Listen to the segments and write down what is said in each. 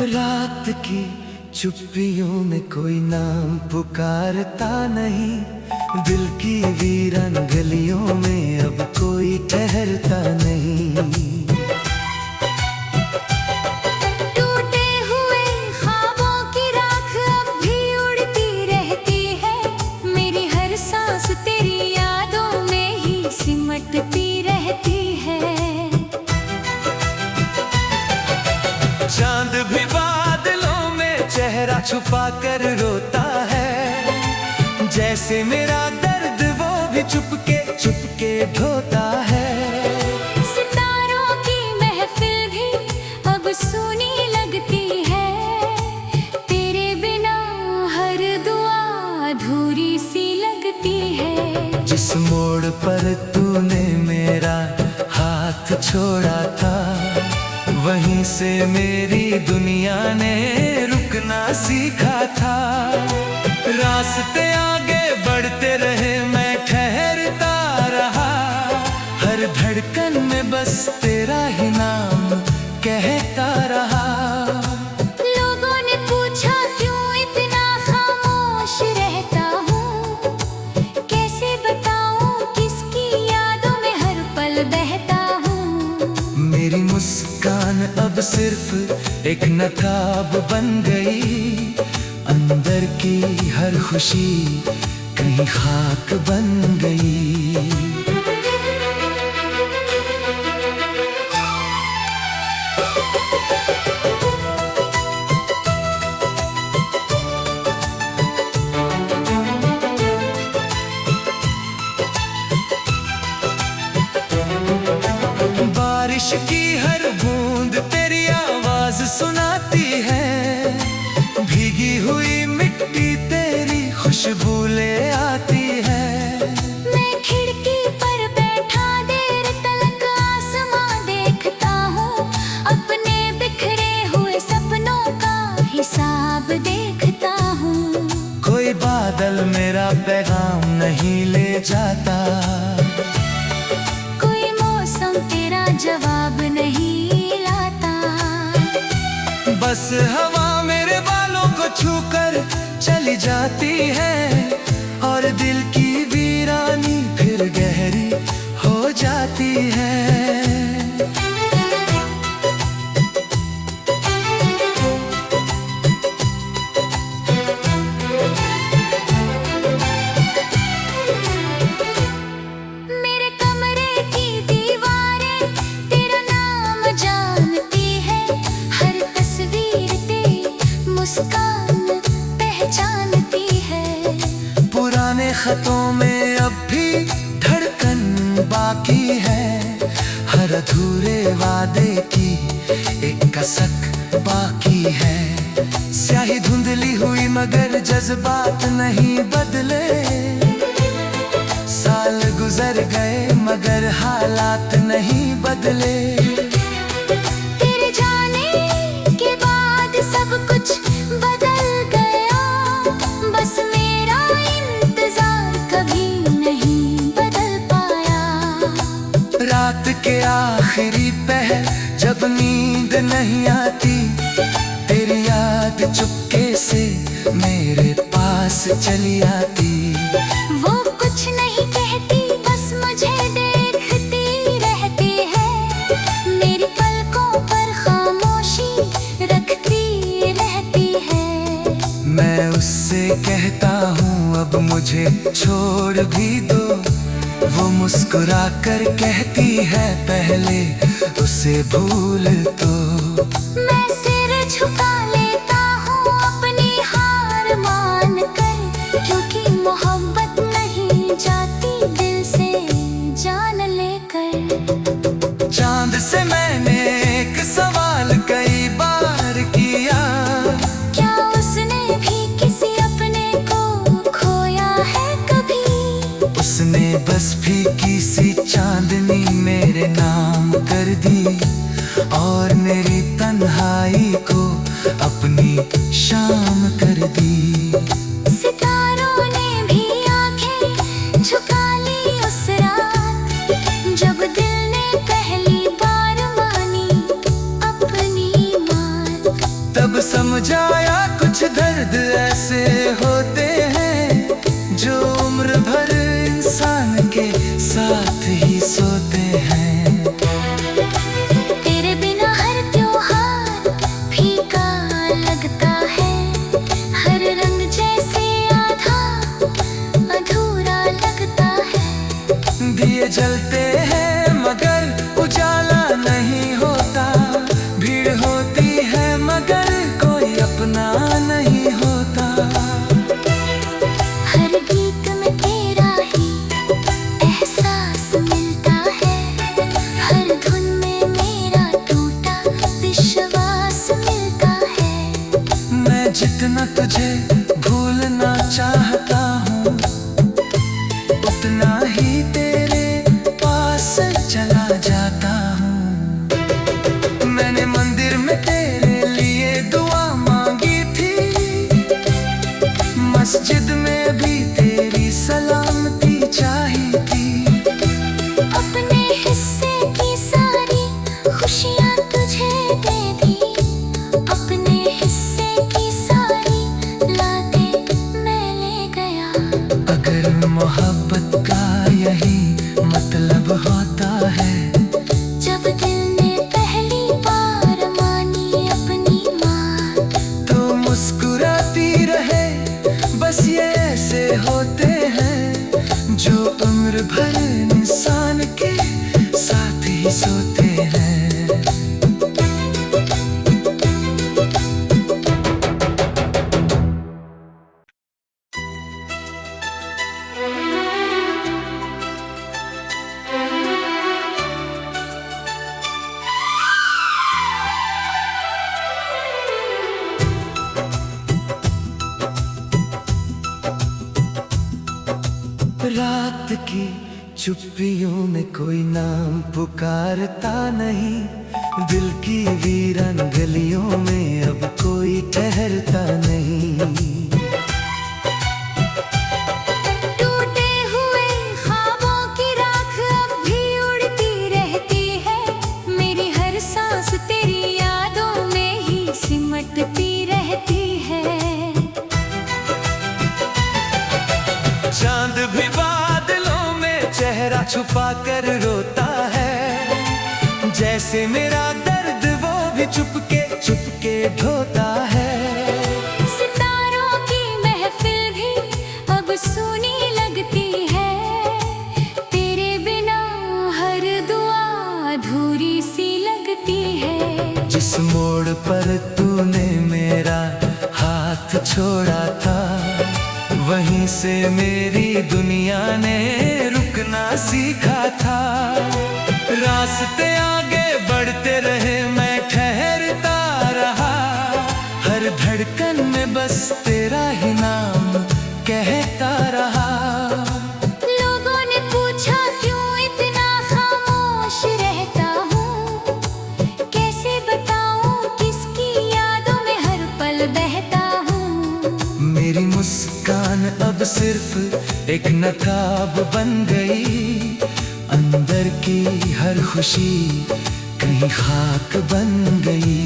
रात की चुप्पियों में कोई नाम पुकारता नहीं, दिल की वीरान गलियों में अब कोई ठहरता नहीं। टूटे हुए ख्वाबों की राख अब भी उड़ती रहती है, मेरी हर सांस तेरी यादों में ही सिमटती रहती है। चांद भी बादलों में चेहरा छुपा कर रोता है, जैसे मेरा दर्द वो भी चुपके ढोता है। सितारों की महफिल भी अब सूनी लगती है, तेरे बिना हर दुआ अधूरी सी लगती है। जिस मोड़ पर तूने मेरा हाथ छोड़ा था, वहीं से मेरी दुनिया ने रुकना सीखा था। रास्ते आगे बढ़ते रहे, मैं ठहरता रहा, हर धड़कन में बस तेरा ही नाम कहता रहा। लोगों ने पूछा क्यों इतना खामोश रहता हूँ, कैसे बताऊँ किसकी यादों में हर पल बहता हूँ। मेरी मुस्कान अब सिर्फ एक नकाब बन गई, अंदर की हर खुशी कहीं खाक बन गई। बारिश की हर बूंद तेरी आवाज सुनाती है, भीगी हुई मिट्टी तेरी खुशबू ले आती है। मैं खिड़की पर बैठा देर तलक आसमां देखता हूँ, अपने बिखरे हुए सपनों का हिसाब देखता हूँ। कोई बादल मेरा पैगाम नहीं ले जाता, कोई मौसम तेरा जवाब नहीं लाता। बस हवा मेरे बालों को छूकर चली जाती है, और दिल की वीरानी फिर गहरी हो जाती है। मेरे कमरे की दीवारें तेरा नाम जानती है, हर तस्वीर तेरी मुस्कान पहचानती है। पुराने खतों में अब भी धड़कन बाकी है, हर अधूरे वादे की एक कसक बाकी है। स्याही धुंधली हुई मगर जज्बात नहीं बदले, साल गुजर गए मगर हालात नहीं बदले। तेरे जाने के बाद सब कुछ बदल गया, बस मेरा इंतजार कभी नहीं बदल पाया। रात के आखिरी पहर जब नींद नहीं आती, तेरी याद चुपके से मेरे पास चली आती। वो कुछ नहीं कहती, बस मुझे देखती रहती है, मेरी पलकों पर खामोशी रखती रहती है। मैं उससे कहता हूँ अब मुझे छोड़ भी दो, वो मुस्कुरा कर कहती है पहले उसे भूल तो। मैं सिर झुका लेता हूँ अपनी हार मान कर, क्योंकि मोहब्बत नहीं जाती दिल से जान लेकर। चांद से मैंने एक सवाल कई बार किया, क्या उसने भी किसी अपने को खोया है कभी। उसने बस फीकी सी चांदनी मेरे नाम कर दी, और मेरी तन्हाई को अपनी शाम कर दी। सितारों ने भी आंखें झुका ली उस रात, जब दिल ने पहली बार मानी अपनी मान। तब समझाया कुछ दर्द ऐसे होते हैं जो उम्र भर इंसान के साथ ही सोते हैं। तेरे बिना हर त्योहार फीका लगता है, हर रंग जैसे आधा अधूरा लगता है। दिए जलते हैं मगर उजाला नहीं होता, भीड़ होती है मगर कोई अपना नहीं होता। हर गीत में तेरा ही एहसास मिलता है, हर धुन में मेरा टूटा विश्वास मिलता है। मैं जितना तुझे भूलना चाहता हूँ, उतना ही तेरे पास चला जाता हूँ। मैंने मंदिर में तेरे लिए दुआ मांगी थी, मस्जिद में भी तेरी सलामती चाही थी। अपने हिस्से की सारी खुशियाँ तुझे दे दी, अपने हिस्से की सारी लातें मैं ले गया। अगर मोहब्बत का यही मतलब होता है, जब दिल ने पहली बार मानी अपनी माँ, तो मुस्कुराती रहे। बस ये ऐसे होते हैं जो उम्र भर इंसान के साथ ही सोते हैं। रात की चुप्पियों में कोई नाम पुकारता नहीं, दिल की वीरान गलियों में अब कोई ठहरता नहीं। टूटे हुए ख्वाबों की राख अब भी उड़ती रहती है, मेरी हर सांस तेरी यादों में ही सिमटती रहती है। चांद भी बादलों में चेहरा छुपा कर रोता है, जैसे मेरा दर्द वो भी चुपके चुपके ढोता है। सितारों की महफिल भी अब सूनी लगती है, तेरे बिना हर दुआ अधूरी सी लगती है। जिस मोड़ पर तूने मेरा हाथ छोड़ा था, वहीं से मेरी दुनिया ने रुकना सीखा था। रास्ते आगे बढ़ते रहे, मैं ठहरता रहा, हर धड़कन में बस तेरा ही नाम कहता रहा। लोगों ने पूछा क्यों इतना खामोश रहता हूँ, कैसे बताऊँ किसकी यादों में हर पल बहता हूँ। मेरी मुस्कान अब सिर्फ एक नकाब बन गई, अंदर की हर खुशी कहीं खाक बन गई।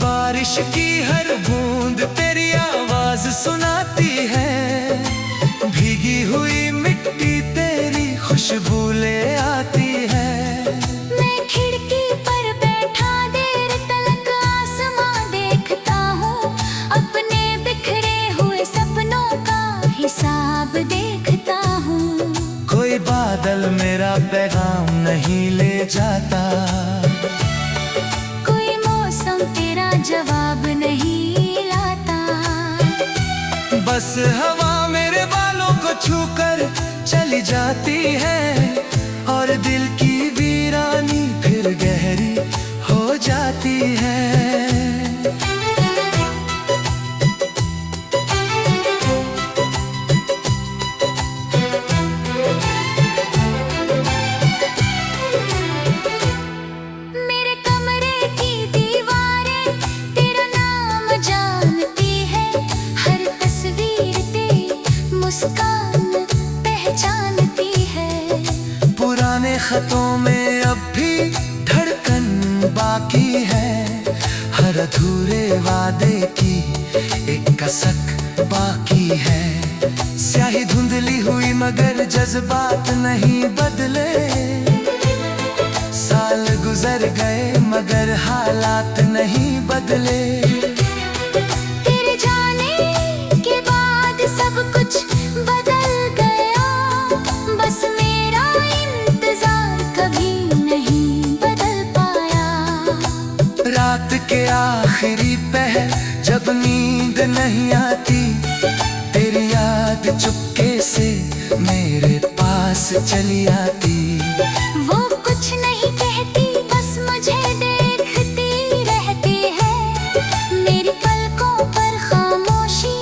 बारिश की हर बूंद तेरी आवाज सुनाती है, भीगी हुई मिट्टी तेरी खुशबू ले आती है। मैं खिड़की पर बैठा देर तलक आसमां देखता हूँ, अपने बिखरे हुए सपनों का हिसाब देखता हूँ। कोई बादल मेरा पैगाम नहीं ले जाता, कोई मौसम तेरा जवाब नहीं लाता। बस हवा मेरे बालों को छूकर चली जाती है, और दिल की वीरानी फिर गहरी हो जाती है। मेरे कमरे रातों में अब भी धड़कन बाकी है, हर अधूरे वादे की एक कसक बाकी है। स्याही धुंधली हुई मगर जज्बात नहीं बदले, साल गुजर गए मगर हालात नहीं बदले। तेरे जाने के बाद सब कुछ बदल गया, बस मेरा इंतजार कभी नहीं बदल पाया। रात के आखिरी पहर जब नींद नहीं आती, तेरी याद चुपके से मेरे पास चली आती। वो कुछ नहीं कहती बस मुझे देखती रहती है, मेरी पलकों पर खामोशी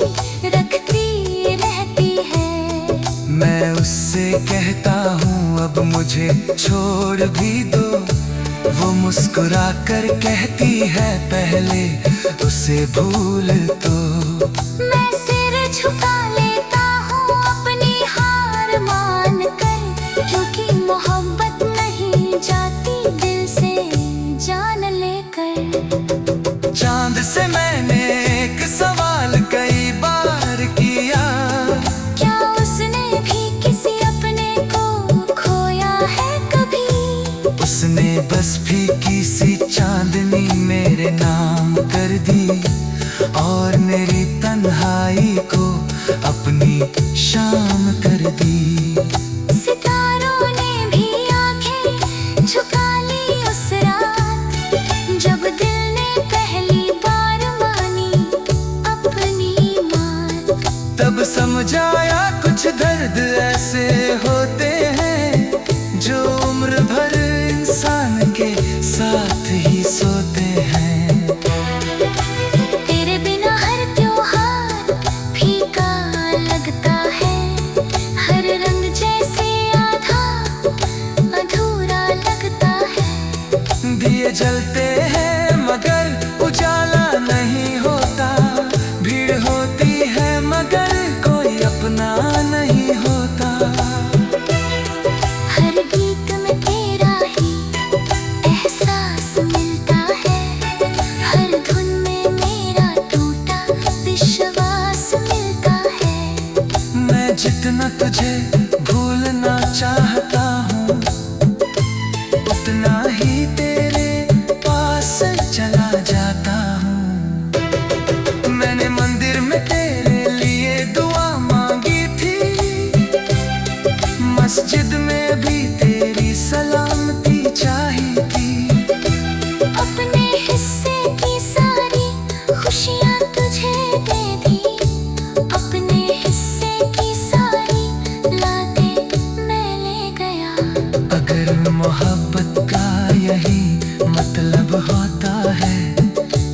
रखती रहती है। मैं उससे कहता हूँ अब मुझे छोड़ भी दो, वो मुस्कुरा कर कहती है पहले उसे भूल दो। मैं सिर झुका लेता हूँ अपनी हार मान कर, क्योंकि मोहब्बत नहीं जाती दिल से जान लेकर। चांद से मैंने एक सवाल कई बार किया, क्या उसने भी किसी अपने को खोया है कभी? उसने बस फीकी सी चांदनी मेरे नाम कर दी, और मेरी तन्हाई को अपनी शाम कर दी। सितारों ने भी आंखें झुका ली उस रात, जब दिल ने पहली बार मानी अपनी मात। तब समझ आया कुछ दर्द ऐसे होते हैं जो उम्र भर इंसान के साथ ही सोते हैं। तेरे बिना हर त्योहार फीका लगता है, हर रंग जैसे आधा अधूरा लगता है। दिए जलते हैं मगर उजाला नहीं होता, भीड़ होती है मगर कोई अपना नहीं होता। हर गीत में तेरा ही एहसास मिलता है, हर धुन में मेरा टूटा विश्वास मिलता है। मैं जितना तुझे भूलना चाहता हूँ, उतना ही तेरे पास चला जाता हूँ। मैंने मंदिर में तेरे लिए दुआ मांगी थी, मस्जिद में भी तेरी सलामती चाहिए थी। अपने हिस्से की सारी खुशियाँ तुझे दे दी, अपने हिस्से की सारी लातें मैं ले गया। अगर मोहब्बत का यही मतलब होता है,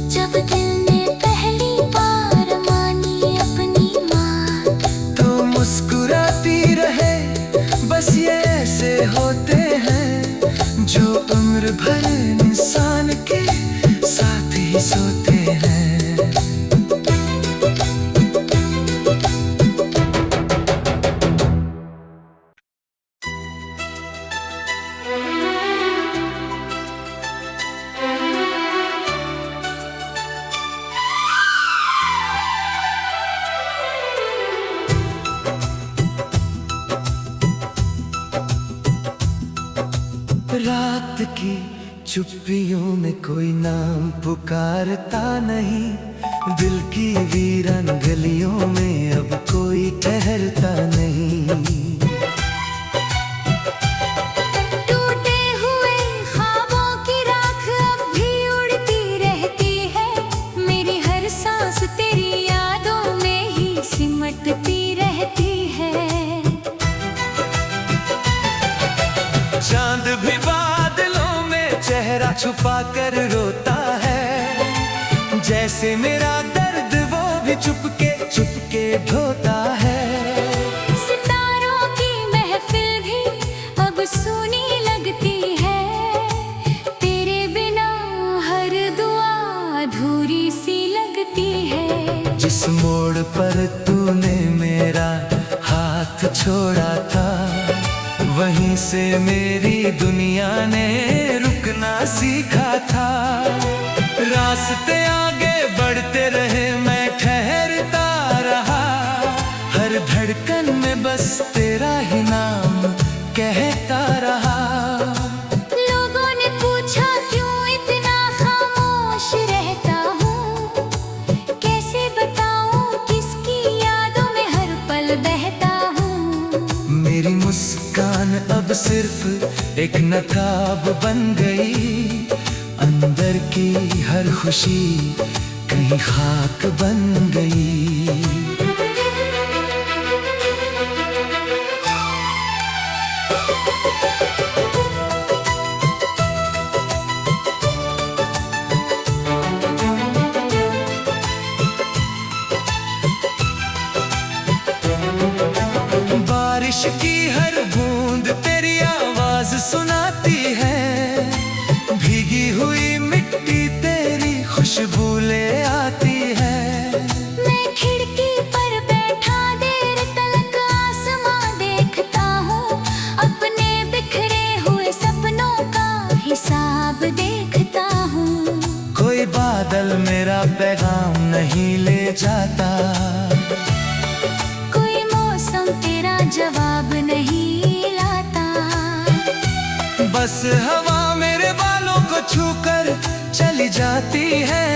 जब दिल ने पहली बार मानी अपनी मात, तो मुस्कुराती रहे। बस ये ऐसे होते हैं जो उम्र भर इंसान के साथ ही सोते हैं। रात की चुप्पियों में कोई नाम पुकारता नहीं, दिल की वीरान गलियों में अब कोई ठहरता नहीं। टूटे हुए ख्वाबों की राख अब भी उड़ती रहती है, मेरी हर सांस तेरी यादों में ही सिमटती रहती है। चांद भी बादलों में चेहरा छुपा कर रोता है, जैसे मेरा दर्द वो भी चुपके चुपके ढोता है। सितारों की महफिल भी अब सूनी लगती है, तेरे बिना हर दुआ अधूरी सी लगती है। जिस मोड़ पर तूने मेरा हाथ छोड़ा था, वहीं से मेरी दुनिया ने रुकना सीखा था। रास्ते आगे बढ़ते रहे, मैं ठहरता रहा, हर धड़कन में बस तेरा ही नाम कहता रहा। लोगों ने पूछा क्यों इतना खामोश रहता हूँ, कैसे बताऊँ किसकी यादों में हर पल बहता हूँ। मेरी मुस्कान अब सिर्फ एक नकाब बन गई, अंदर की हर खुशी कहीं खाक बन गई। बारिश की हर बूंद तेरी आवाज सुनाती है, भीगी हुई मिट्टी तेरी खुशबू ले आती है। मैं खिड़की पर बैठा देर तलक आसमां देखता हूँ, अपने बिखरे हुए सपनों का हिसाब देखता हूँ। कोई बादल मेरा पैगाम नहीं ले जाता, कोई मौसम तेरा जवाब नहीं लाता। बस हवा मेरे बालों को छूकर चली जाती है,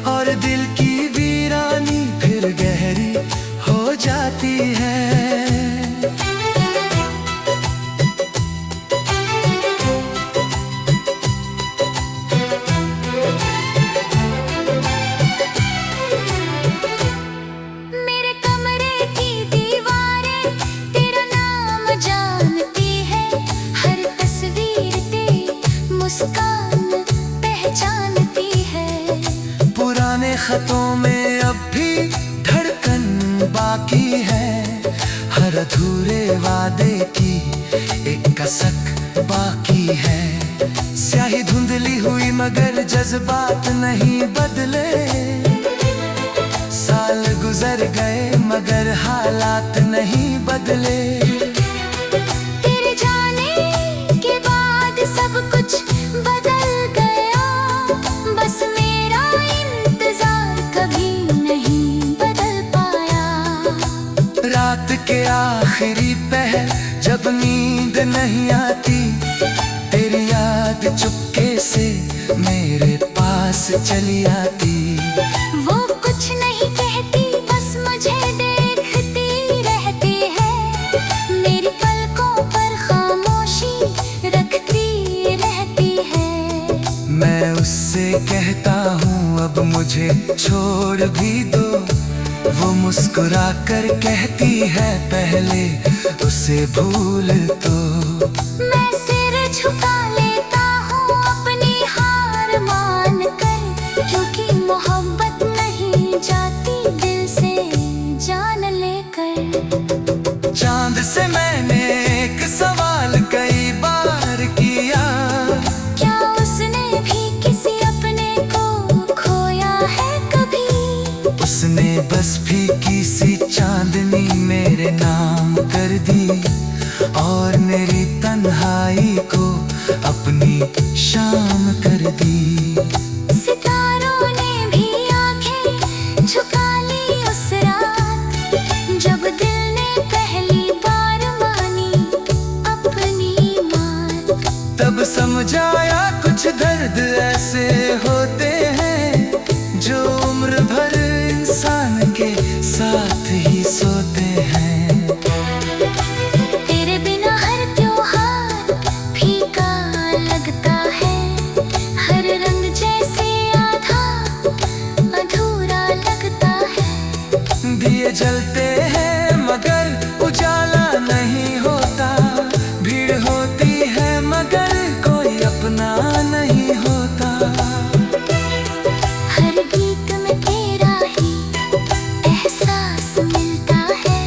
और दिल की वीरानी फिर गहरी हो जाती है। मेरे कमरे की दीवारें तेरा नाम जानती है, हर तस्वीर तेरी मुस्कान पहचानती है। पुराने खतों में अब भी धड़कन बाकी है, हर अधूरे वादे की एक कसक बाकी है। स्याही धुंधली हुई मगर जज्बात नहीं बदले, साल गुजर गए मगर हालात नहीं बदले। तेरे जाने के बाद सब कुछ बदल गया, बस मेरा इंतजार कभी नहीं बदल पाया। रात के आखिरी पहर जब नींद नहीं आती, तेरी याद चुपके से मेरे पास चली आती। वो कुछ नहीं कहती, बस मुझे देखती रहती है, मेरी पलकों पर खामोशी रखती रहती है। मैं उससे कहता हूँ अब मुझे छोड़ भी दो, वो मुस्कुरा कर कहती है पहले उसे भूल दो। मैं सिर झुका लेता हूँ अपनी हार मान कर, क्योंकि मोहब्बत नहीं जाती दिल से जान लेकर। चांद से मैंने एक सवाल कई बार किया, क्या उसने भी किसी अपने को खोया है कभी? उसने बस फीकी सी चांदनी मेरे नाम कर दी, और मेरी तन्हाई को अपनी शाम कर दी। सितारों ने भी आंखें झुका ली उस रात, जब दिल ने पहली बार मानी अपनी मात। तब समझाया कुछ दर्द ऐसे होते हैं, जो उम्र भर इंसान के साथ ही सोते हैं। तेरे बिना हर त्योहार फीका लगता है, हर रंग जैसे आधा अधूरा लगता है। दिए जलते हैं मगर उजाला नहीं होता, भीड़ होती है मगर कोई अपना नहीं होता। हर गीत में तेरा ही एहसास मिलता है,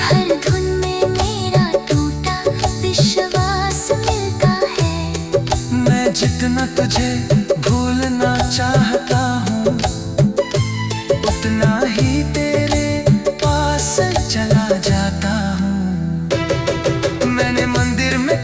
हर धुन में मेरा टूटा विश्वास मिलता है। मैं जितना तुझे भूलना चाहता हूँ, उतना ही तेरे पास चला जाता हूँ। मैंने मंदिर में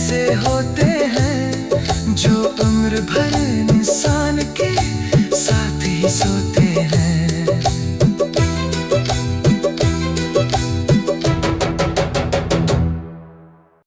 जैसे होते